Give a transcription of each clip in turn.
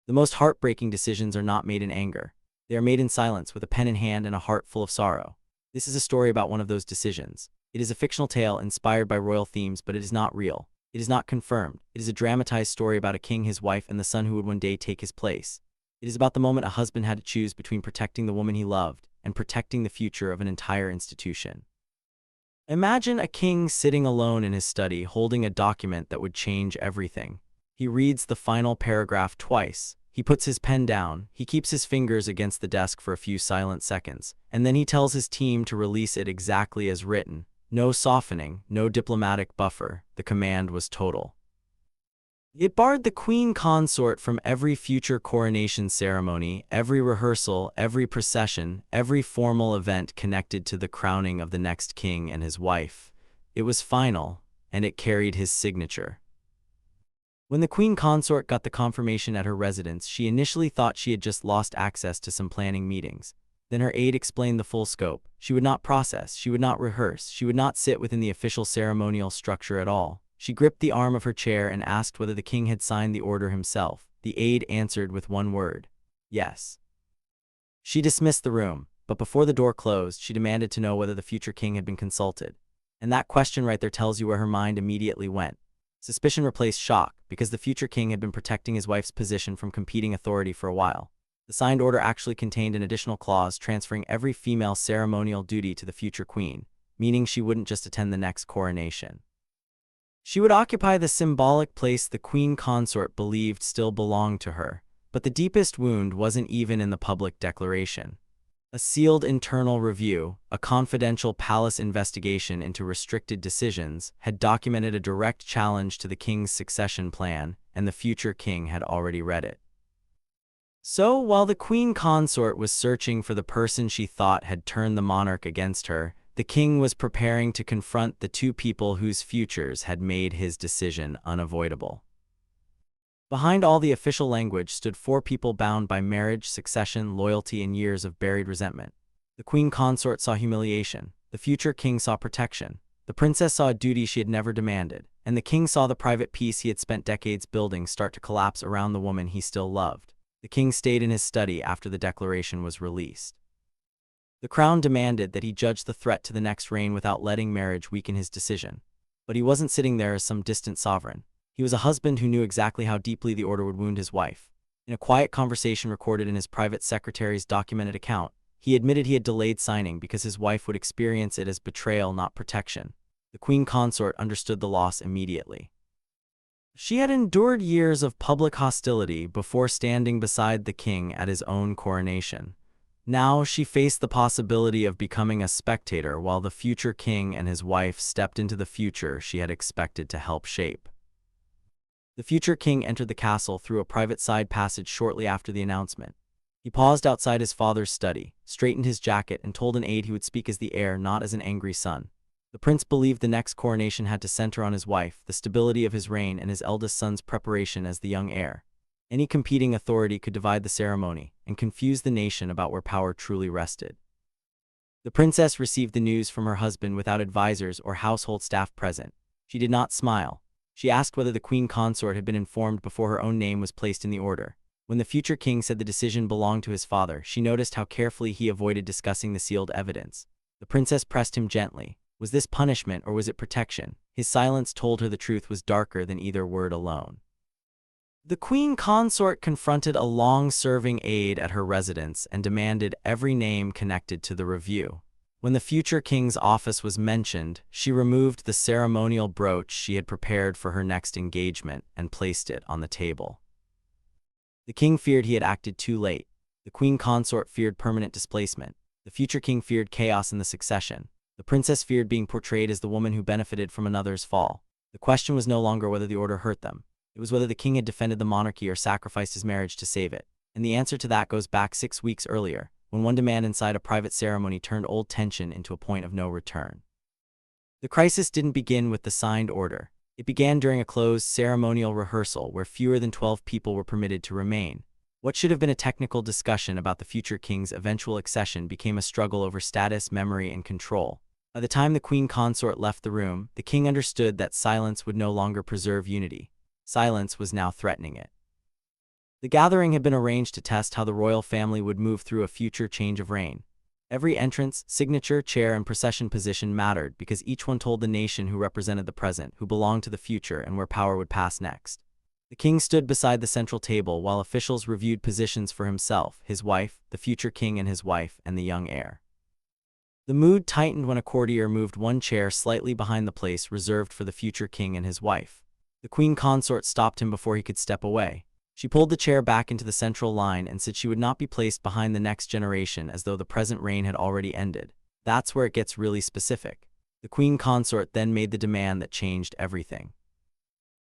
The most heartbreaking decisions are not made in anger. They are made in silence with a pen in hand and a heart full of sorrow. This is a story about one of those decisions. It is a fictional tale inspired by royal themes, but it is not real. It is not confirmed. It is a dramatized story about a king, his wife, and the son who would one day take his place. It is about the moment a husband had to choose between protecting the woman he loved and protecting the future of an entire institution. Imagine a king sitting alone in his study holding a document that would change everything. He reads the final paragraph twice. He puts his pen down, he keeps his fingers against the desk for a few silent seconds, and then he tells his team to release it exactly as written. No softening, no diplomatic buffer. The command was total. It barred the queen consort from every future coronation ceremony, every rehearsal, every procession, every formal event connected to the crowning of the next king and his wife. It was final, and it carried his signature. When the queen consort got the confirmation at her residence, she initially thought she had just lost access to some planning meetings. Then her aide explained the full scope. She would not process, she would not rehearse, she would not sit within the official ceremonial structure at all. She gripped the arm of her chair and asked whether the king had signed the order himself. The aide answered with one word: yes. She dismissed the room, but before the door closed, she demanded to know whether the future king had been consulted. And that question right there tells you where her mind immediately went. Suspicion replaced shock, because the future king had been protecting his wife's position from competing authority for a while. The signed order actually contained an additional clause transferring every female ceremonial duty to the future queen, meaning she wouldn't just attend the next coronation. She would occupy the symbolic place the queen consort believed still belonged to her. But the deepest wound wasn't even in the public declaration. A sealed internal review, a confidential palace investigation into restricted decisions, had documented a direct challenge to the king's succession plan, and the future king had already read it. So, while the queen consort was searching for the person she thought had turned the monarch against her, the king was preparing to confront the two people whose futures had made his decision unavoidable. Behind all the official language stood four people bound by marriage, succession, loyalty, and years of buried resentment. The queen consort saw humiliation. The future king saw protection. The princess saw a duty she had never demanded. And the king saw the private peace he had spent decades building start to collapse around the woman he still loved. The king stayed in his study after the declaration was released. The crown demanded that he judge the threat to the next reign without letting marriage weaken his decision. But he wasn't sitting there as some distant sovereign. He was a husband who knew exactly how deeply the order would wound his wife. In a quiet conversation recorded in his private secretary's documented account, he admitted he had delayed signing because his wife would experience it as betrayal, not protection. The queen consort understood the loss immediately. She had endured years of public hostility before standing beside the king at his own coronation. Now she faced the possibility of becoming a spectator while the future king and his wife stepped into the future she had expected to help shape. The future king entered the castle through a private side passage shortly after the announcement. He paused outside his father's study, straightened his jacket, and told an aide he would speak as the heir, not as an angry son. The prince believed the next coronation had to center on his wife, the stability of his reign, and his eldest son's preparation as the young heir. Any competing authority could divide the ceremony and confuse the nation about where power truly rested. The princess received the news from her husband without advisors or household staff present. She did not smile. She asked whether the queen consort had been informed before her own name was placed in the order. When the future king said the decision belonged to his father, she noticed how carefully he avoided discussing the sealed evidence. The princess pressed him gently. Was this punishment or was it protection? His silence told her the truth was darker than either word alone. The queen consort confronted a long-serving aide at her residence and demanded every name connected to the review. When the future king's office was mentioned, she removed the ceremonial brooch she had prepared for her next engagement and placed it on the table. The king feared he had acted too late. The queen consort feared permanent displacement. The future king feared chaos in the succession. The princess feared being portrayed as the woman who benefited from another's fall. The question was no longer whether the order hurt them. It was whether the king had defended the monarchy or sacrificed his marriage to save it. And the answer to that goes back 6 weeks earlier, when one demand inside a private ceremony turned old tension into a point of no return. The crisis didn't begin with the signed order. It began during a closed ceremonial rehearsal where fewer than 12 people were permitted to remain. What should have been a technical discussion about the future king's eventual accession became a struggle over status, memory, and control. By the time the queen consort left the room, the king understood that silence would no longer preserve unity. Silence was now threatening it. The gathering had been arranged to test how the royal family would move through a future change of reign. Every entrance, signature, chair, and procession position mattered because each one told the nation who represented the present, who belonged to the future, and where power would pass next. The king stood beside the central table while officials reviewed positions for himself, his wife, the future king and his wife, and the young heir. The mood tightened when a courtier moved one chair slightly behind the place reserved for the future king and his wife. The queen consort stopped him before he could step away. She pulled the chair back into the central line and said she would not be placed behind the next generation as though the present reign had already ended. That's where it gets really specific. The queen consort then made the demand that changed everything.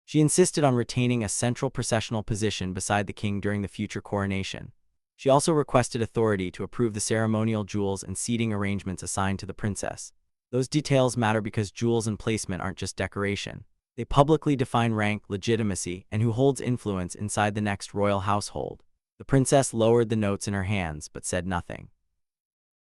She insisted on retaining a central processional position beside the king during the future coronation. She also requested authority to approve the ceremonial jewels and seating arrangements assigned to the princess. Those details matter because jewels and placement aren't just decoration. They publicly define rank, legitimacy, and who holds influence inside the next royal household. The princess lowered the notes in her hands but said nothing.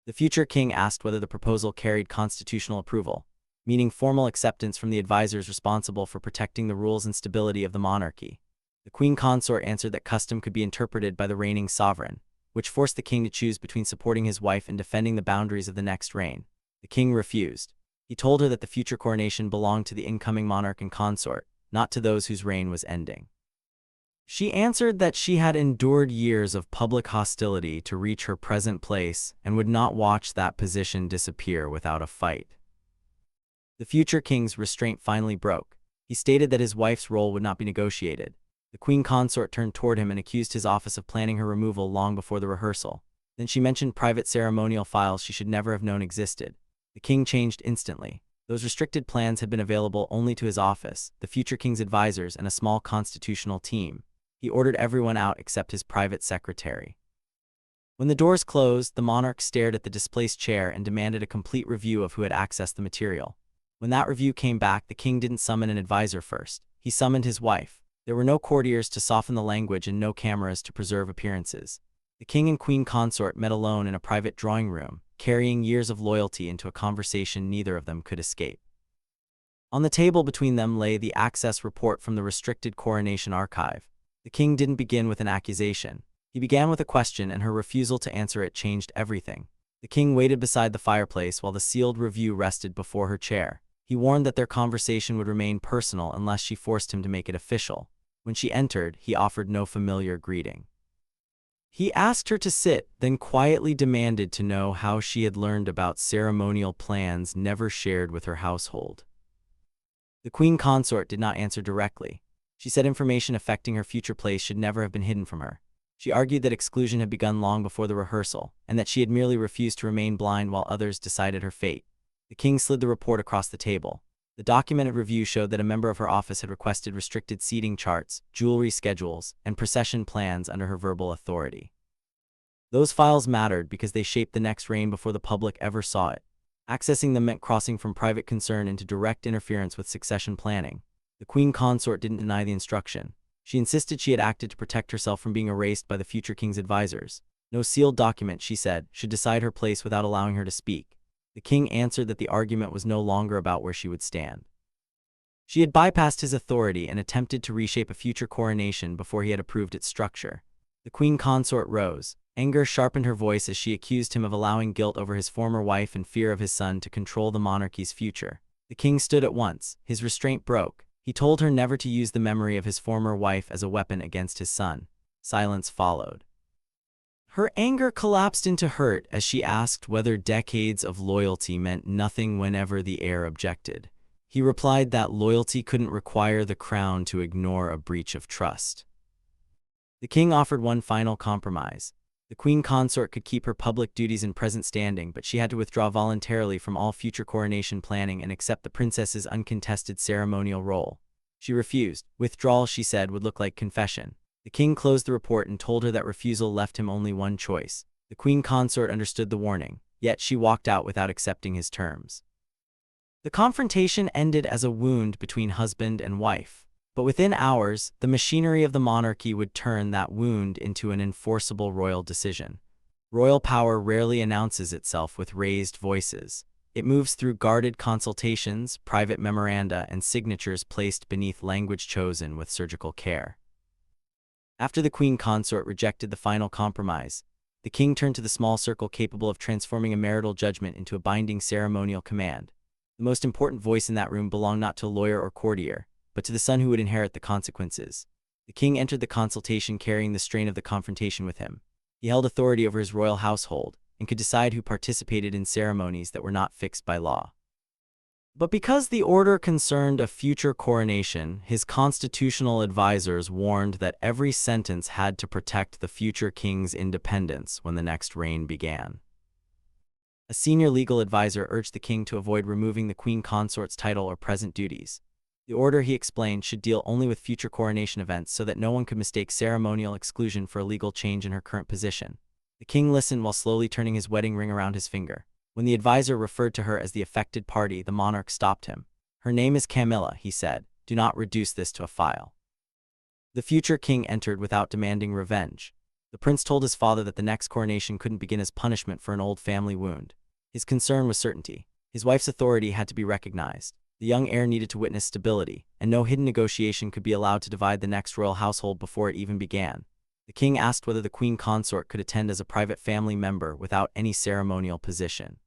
The future king asked whether the proposal carried constitutional approval, meaning formal acceptance from the advisors responsible for protecting the rules and stability of the monarchy. The queen consort answered that custom could be interpreted by the reigning sovereign, which forced the king to choose between supporting his wife and defending the boundaries of the next reign. The king refused. He told her that the future coronation belonged to the incoming monarch and consort, not to those whose reign was ending. She answered that she had endured years of public hostility to reach her present place and would not watch that position disappear without a fight. The future king's restraint finally broke. He stated that his wife's role would not be negotiated. The queen consort turned toward him and accused his office of planning her removal long before the rehearsal. Then she mentioned private ceremonial files she should never have known existed. The king changed instantly. Those restricted plans had been available only to his office, the future king's advisors, and a small constitutional team. He ordered everyone out except his private secretary. When the doors closed, the monarch stared at the displaced chair and demanded a complete review of who had accessed the material. When that review came back, the king didn't summon an advisor first. He summoned his wife. There were no courtiers to soften the language and no cameras to preserve appearances. The king and queen consort met alone in a private drawing room, carrying years of loyalty into a conversation neither of them could escape. On the table between them lay the access report from the restricted coronation archive. The king didn't begin with an accusation. He began with a question, and her refusal to answer it changed everything. The king waited beside the fireplace while the sealed review rested before her chair. He warned that their conversation would remain personal unless she forced him to make it official. When she entered, he offered no familiar greeting. He asked her to sit, then quietly demanded to know how she had learned about ceremonial plans never shared with her household. The queen consort did not answer directly. She said information affecting her future place should never have been hidden from her. She argued that exclusion had begun long before the rehearsal, and that she had merely refused to remain blind while others decided her fate. The king slid the report across the table. The documented review showed that a member of her office had requested restricted seating charts, jewelry schedules, and procession plans under her verbal authority. Those files mattered because they shaped the next reign before the public ever saw it. Accessing them meant crossing from private concern into direct interference with succession planning. The queen consort didn't deny the instruction. She insisted she had acted to protect herself from being erased by the future king's advisors. No sealed document, she said, should decide her place without allowing her to speak. The king answered that the argument was no longer about where she would stand. She had bypassed his authority and attempted to reshape a future coronation before he had approved its structure. The queen consort rose. Anger sharpened her voice as she accused him of allowing guilt over his former wife and fear of his son to control the monarchy's future. The king stood at once. His restraint broke. He told her never to use the memory of his former wife as a weapon against his son. Silence followed. Her anger collapsed into hurt as she asked whether decades of loyalty meant nothing whenever the heir objected. He replied that loyalty couldn't require the crown to ignore a breach of trust. The king offered one final compromise. The queen consort could keep her public duties in present standing, but she had to withdraw voluntarily from all future coronation planning and accept the princess's uncontested ceremonial role. She refused. Withdrawal, she said, would look like confession. The king closed the report and told her that refusal left him only one choice. The queen consort understood the warning, yet she walked out without accepting his terms. The confrontation ended as a wound between husband and wife. But within hours, the machinery of the monarchy would turn that wound into an enforceable royal decision. Royal power rarely announces itself with raised voices. It moves through guarded consultations, private memoranda, and signatures placed beneath language chosen with surgical care. After the queen consort rejected the final compromise, the king turned to the small circle capable of transforming a marital judgment into a binding ceremonial command. The most important voice in that room belonged not to a lawyer or courtier, but to the son who would inherit the consequences. The king entered the consultation carrying the strain of the confrontation with him. He held authority over his royal household and could decide who participated in ceremonies that were not fixed by law. But because the order concerned a future coronation, his constitutional advisors warned that every sentence had to protect the future king's independence when the next reign began. A senior legal advisor urged the king to avoid removing the queen consort's title or present duties. The order, he explained, should deal only with future coronation events so that no one could mistake ceremonial exclusion for a legal change in her current position. The king listened while slowly turning his wedding ring around his finger. When the advisor referred to her as the affected party, the monarch stopped him. "Her name is Camilla," he said. "Do not reduce this to a file." The future king entered without demanding revenge. The prince told his father that the next coronation couldn't begin as punishment for an old family wound. His concern was certainty. His wife's authority had to be recognized. The young heir needed to witness stability, and no hidden negotiation could be allowed to divide the next royal household before it even began. The king asked whether the queen consort could attend as a private family member without any ceremonial position.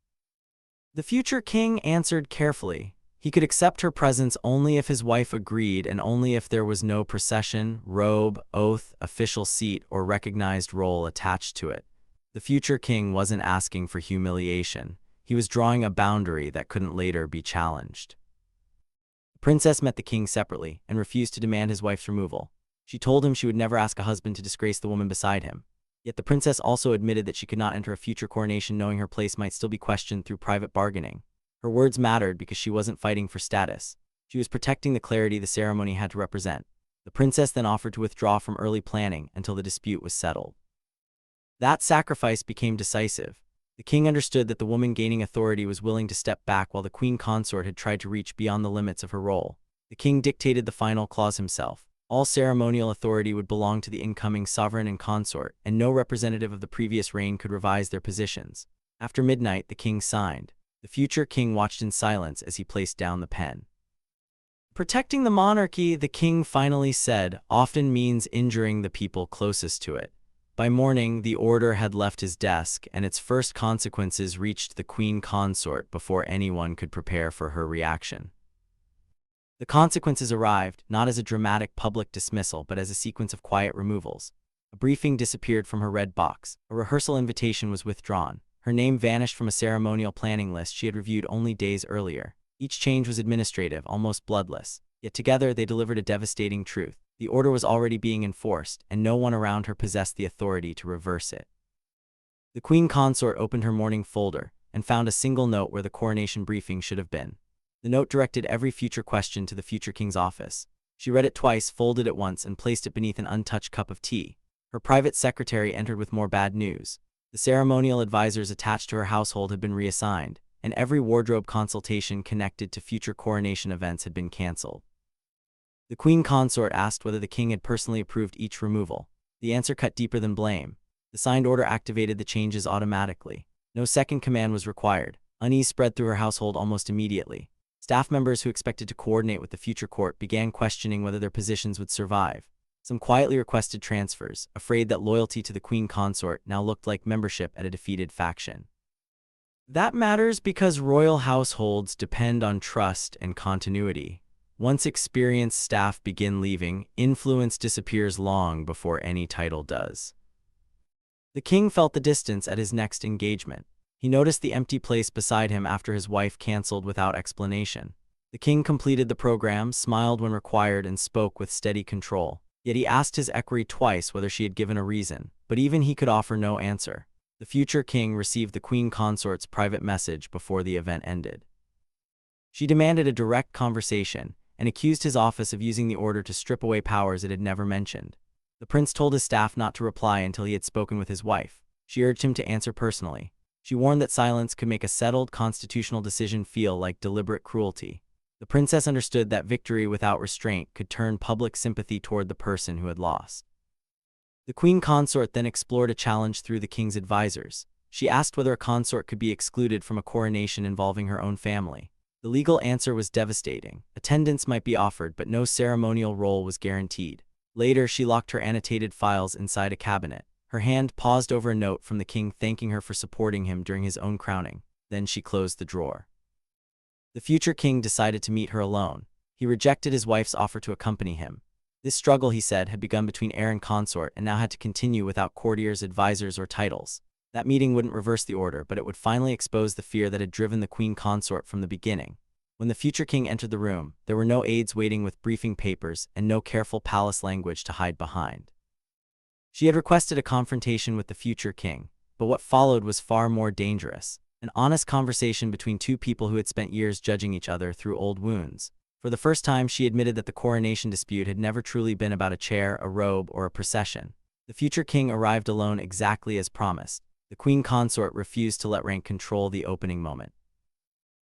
The future king answered carefully. He could accept her presence only if his wife agreed and only if there was no procession, robe, oath, official seat, or recognized role attached to it. The future king wasn't asking for humiliation. He was drawing a boundary that couldn't later be challenged. The princess met the king separately and refused to demand his wife's removal. She told him she would never ask a husband to disgrace the woman beside him. Yet the princess also admitted that she could not enter a future coronation knowing her place might still be questioned through private bargaining. Her words mattered because she wasn't fighting for status. She was protecting the clarity the ceremony had to represent. The princess then offered to withdraw from early planning until the dispute was settled. That sacrifice became decisive. The king understood that the woman gaining authority was willing to step back while the queen consort had tried to reach beyond the limits of her role. The king dictated the final clause himself. All ceremonial authority would belong to the incoming sovereign and consort, and no representative of the previous reign could revise their positions. After midnight, the king signed. The future king watched in silence as he placed down the pen. Protecting the monarchy, the king finally said, often means injuring the people closest to it. By morning, the order had left his desk, and its first consequences reached the queen consort before anyone could prepare for her reaction. The consequences arrived, not as a dramatic public dismissal, but as a sequence of quiet removals. A briefing disappeared from her red box. A rehearsal invitation was withdrawn. Her name vanished from a ceremonial planning list she had reviewed only days earlier. Each change was administrative, almost bloodless. Yet together they delivered a devastating truth. The order was already being enforced, and no one around her possessed the authority to reverse it. The queen consort opened her morning folder and found a single note where the coronation briefing should have been. The note directed every future question to the future king's office. She read it twice, folded it once, and placed it beneath an untouched cup of tea. Her private secretary entered with more bad news. The ceremonial advisors attached to her household had been reassigned, and every wardrobe consultation connected to future coronation events had been cancelled. The queen consort asked whether the king had personally approved each removal. The answer cut deeper than blame. The signed order activated the changes automatically. No second command was required. Unease spread through her household almost immediately. Staff members who expected to coordinate with the future court began questioning whether their positions would survive. Some quietly requested transfers, afraid that loyalty to the queen consort now looked like membership at a defeated faction. That matters because royal households depend on trust and continuity. Once experienced staff begin leaving, influence disappears long before any title does. The king felt the distance at his next engagement. He noticed the empty place beside him after his wife canceled without explanation. The king completed the program, smiled when required, and spoke with steady control. Yet he asked his equerry twice whether she had given a reason, but even he could offer no answer. The future king received the queen consort's private message before the event ended. She demanded a direct conversation and accused his office of using the order to strip away powers it had never mentioned. The prince told his staff not to reply until he had spoken with his wife. She urged him to answer personally. She warned that silence could make a settled constitutional decision feel like deliberate cruelty. The princess understood that victory without restraint could turn public sympathy toward the person who had lost. The queen consort then explored a challenge through the king's advisors. She asked whether a consort could be excluded from a coronation involving her own family. The legal answer was devastating. Attendance might be offered, but no ceremonial role was guaranteed. Later, she locked her annotated files inside a cabinet. Her hand paused over a note from the king thanking her for supporting him during his own crowning. Then she closed the drawer. The future king decided to meet her alone. He rejected his wife's offer to accompany him. This struggle, he said, had begun between heir and consort and now had to continue without courtiers, advisors, or titles. That meeting wouldn't reverse the order, but it would finally expose the fear that had driven the queen consort from the beginning. When the future king entered the room, there were no aides waiting with briefing papers and no careful palace language to hide behind. She had requested a confrontation with the future king, but what followed was far more dangerous. An honest conversation between two people who had spent years judging each other through old wounds. For the first time, she admitted that the coronation dispute had never truly been about a chair, a robe, or a procession. The future king arrived alone exactly as promised. The queen consort refused to let rank control the opening moment.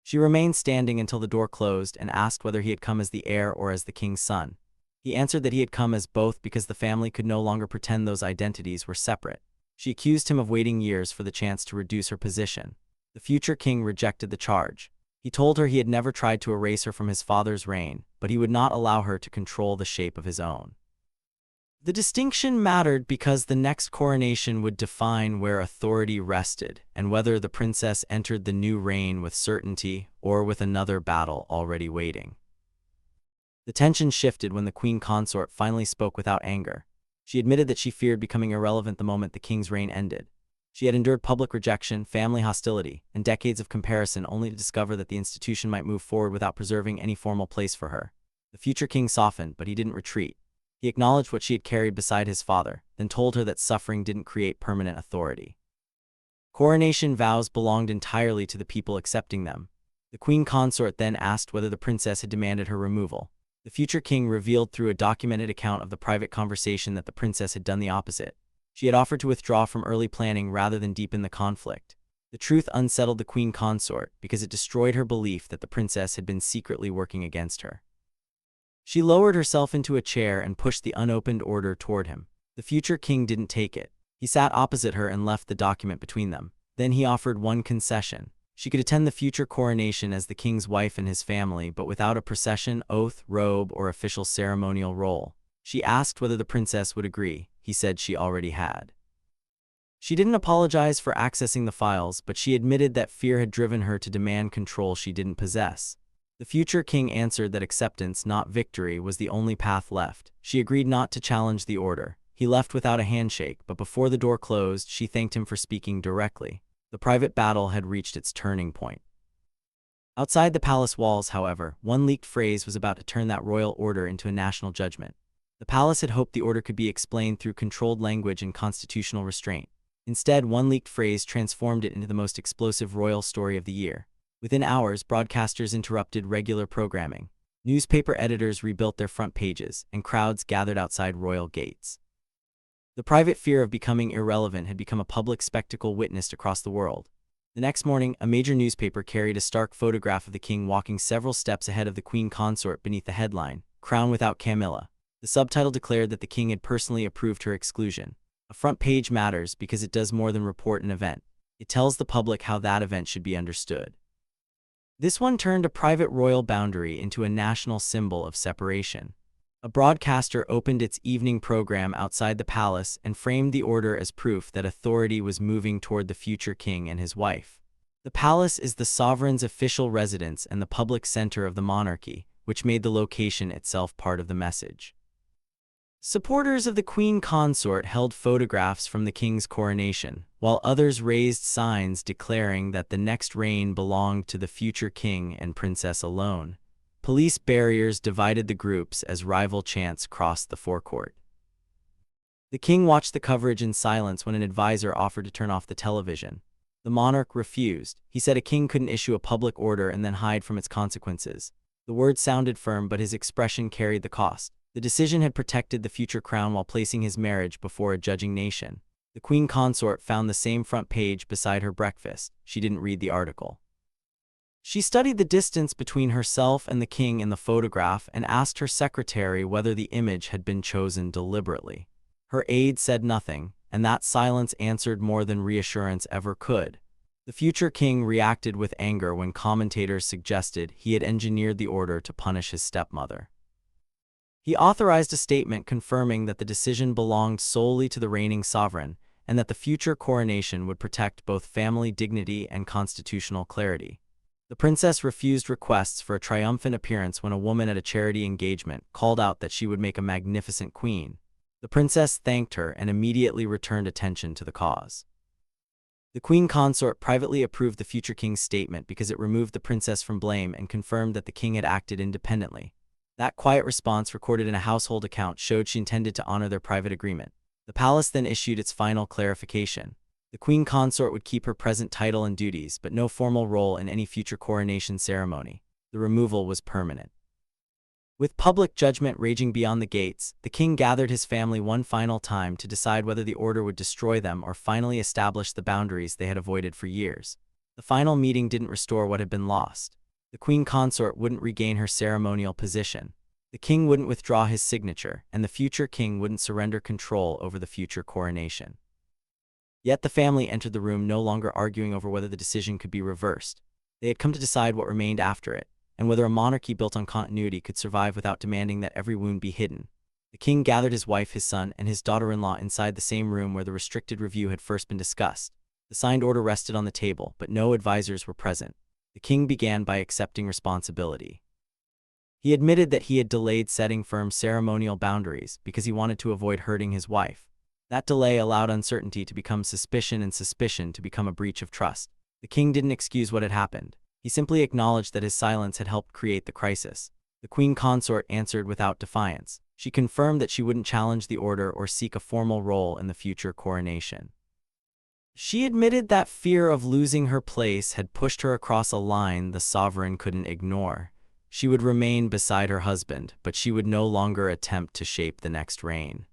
She remained standing until the door closed and asked whether he had come as the heir or as the king's son. He answered that he had come as both because the family could no longer pretend those identities were separate. She accused him of waiting years for the chance to reduce her position. The future king rejected the charge. He told her he had never tried to erase her from his father's reign, but he would not allow her to control the shape of his own. The distinction mattered because the next coronation would define where authority rested and whether the princess entered the new reign with certainty or with another battle already waiting. The tension shifted when the queen consort finally spoke without anger. She admitted that she feared becoming irrelevant the moment the king's reign ended. She had endured public rejection, family hostility, and decades of comparison only to discover that the institution might move forward without preserving any formal place for her. The future king softened, but he didn't retreat. He acknowledged what she had carried beside his father, then told her that suffering didn't create permanent authority. Coronation vows belonged entirely to the people accepting them. The queen consort then asked whether the princess had demanded her removal. The future king revealed through a documented account of the private conversation that the princess had done the opposite. She had offered to withdraw from early planning rather than deepen the conflict. The truth unsettled the queen consort because it destroyed her belief that the princess had been secretly working against her. She lowered herself into a chair and pushed the unopened order toward him. The future king didn't take it. He sat opposite her and left the document between them. Then he offered one concession. She could attend the future coronation as the king's wife and his family, but without a procession, oath, robe, or official ceremonial role. She asked whether the princess would agree. He said she already had. She didn't apologize for accessing the files, but she admitted that fear had driven her to demand control she didn't possess. The future king answered that acceptance, not victory, was the only path left. She agreed not to challenge the order. He left without a handshake, but before the door closed, she thanked him for speaking directly. The private battle had reached its turning point. Outside the palace walls, however, one leaked phrase was about to turn that royal order into a national judgment. The palace had hoped the order could be explained through controlled language and constitutional restraint. Instead, one leaked phrase transformed it into the most explosive royal story of the year. Within hours, broadcasters interrupted regular programming. Newspaper editors rebuilt their front pages, and crowds gathered outside royal gates. The private fear of becoming irrelevant had become a public spectacle witnessed across the world. The next morning, a major newspaper carried a stark photograph of the king walking several steps ahead of the queen consort beneath the headline, "Crown without Camilla." The subtitle declared that the king had personally approved her exclusion. A front page matters because it does more than report an event. It tells the public how that event should be understood. This one turned a private royal boundary into a national symbol of separation. A broadcaster opened its evening program outside the palace and framed the order as proof that authority was moving toward the future king and his wife. The palace is the sovereign's official residence and the public center of the monarchy, which made the location itself part of the message. Supporters of the queen consort held photographs from the king's coronation, while others raised signs declaring that the next reign belonged to the future king and princess alone. Police barriers divided the groups as rival chants crossed the forecourt. The king watched the coverage in silence when an advisor offered to turn off the television. The monarch refused. He said a king couldn't issue a public order and then hide from its consequences. The words sounded firm, but his expression carried the cost. The decision had protected the future crown while placing his marriage before a judging nation. The queen consort found the same front page beside her breakfast. She didn't read the article. She studied the distance between herself and the king in the photograph and asked her secretary whether the image had been chosen deliberately. Her aide said nothing, and that silence answered more than reassurance ever could. The future king reacted with anger when commentators suggested he had engineered the order to punish his stepmother. He authorized a statement confirming that the decision belonged solely to the reigning sovereign and that the future coronation would protect both family dignity and constitutional clarity. The princess refused requests for a triumphant appearance when a woman at a charity engagement called out that she would make a magnificent queen. The princess thanked her and immediately returned attention to the cause. The queen consort privately approved the future king's statement because it removed the princess from blame and confirmed that the king had acted independently. That quiet response, recorded in a household account, showed she intended to honor their private agreement. The palace then issued its final clarification. The queen consort would keep her present title and duties, but no formal role in any future coronation ceremony. The removal was permanent. With public judgment raging beyond the gates, the king gathered his family one final time to decide whether the order would destroy them or finally establish the boundaries they had avoided for years. The final meeting didn't restore what had been lost. The queen consort wouldn't regain her ceremonial position. The king wouldn't withdraw his signature, and the future king wouldn't surrender control over the future coronation. Yet the family entered the room no longer arguing over whether the decision could be reversed. They had come to decide what remained after it, and whether a monarchy built on continuity could survive without demanding that every wound be hidden. The king gathered his wife, his son, and his daughter-in-law inside the same room where the restricted review had first been discussed. The signed order rested on the table, but no advisors were present. The king began by accepting responsibility. He admitted that he had delayed setting firm ceremonial boundaries because he wanted to avoid hurting his wife. That delay allowed uncertainty to become suspicion and suspicion to become a breach of trust. The king didn't excuse what had happened. He simply acknowledged that his silence had helped create the crisis. The queen consort answered without defiance. She confirmed that she wouldn't challenge the order or seek a formal role in the future coronation. She admitted that fear of losing her place had pushed her across a line the sovereign couldn't ignore. She would remain beside her husband, but she would no longer attempt to shape the next reign.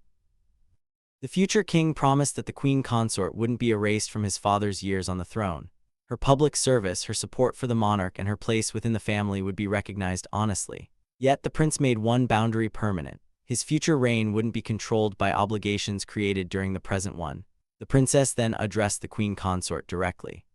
The future king promised that the queen consort wouldn't be erased from his father's years on the throne. Her public service, her support for the monarch, and her place within the family would be recognized honestly. Yet the prince made one boundary permanent. His future reign wouldn't be controlled by obligations created during the present one. The princess then addressed the queen consort directly.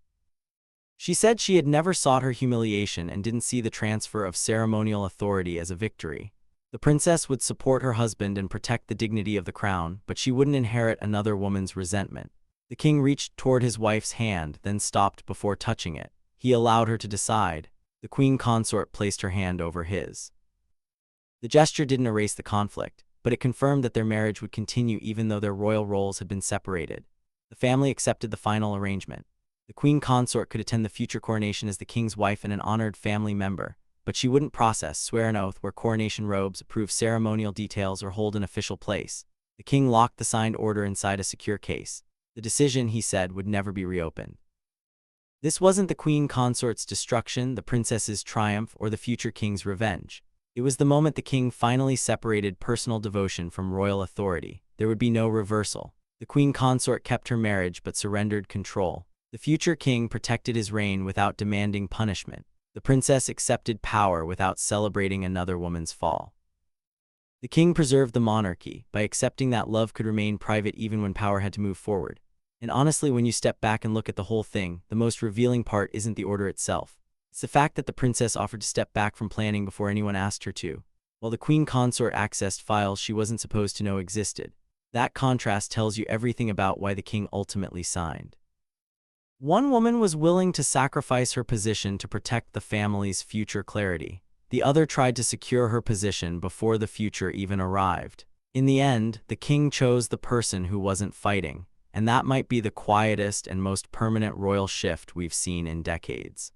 She said she had never sought her humiliation and didn't see the transfer of ceremonial authority as a victory. The princess would support her husband and protect the dignity of the crown, but she wouldn't inherit another woman's resentment. The king reached toward his wife's hand, then stopped before touching it. He allowed her to decide. The queen consort placed her hand over his. The gesture didn't erase the conflict, but it confirmed that their marriage would continue even though their royal roles had been separated. The family accepted the final arrangement. The queen consort could attend the future coronation as the king's wife and an honored family member, but she wouldn't process, swear an oath, wear coronation robes, approve ceremonial details, or hold an official place. The king locked the signed order inside a secure case. The decision, he said, would never be reopened. This wasn't the queen consort's destruction, the princess's triumph, or the future king's revenge. It was the moment the king finally separated personal devotion from royal authority. There would be no reversal. The queen consort kept her marriage but surrendered control. The future king protected his reign without demanding punishment. The princess accepted power without celebrating another woman's fall. The king preserved the monarchy by accepting that love could remain private even when power had to move forward. And honestly, when you step back and look at the whole thing, the most revealing part isn't the order itself. It's the fact that the princess offered to step back from planning before anyone asked her to, while the queen consort accessed files she wasn't supposed to know existed. That contrast tells you everything about why the king ultimately signed. One woman was willing to sacrifice her position to protect the family's future clarity. The other tried to secure her position before the future even arrived. In the end, the king chose the person who wasn't fighting, and that might be the quietest and most permanent royal shift we've seen in decades.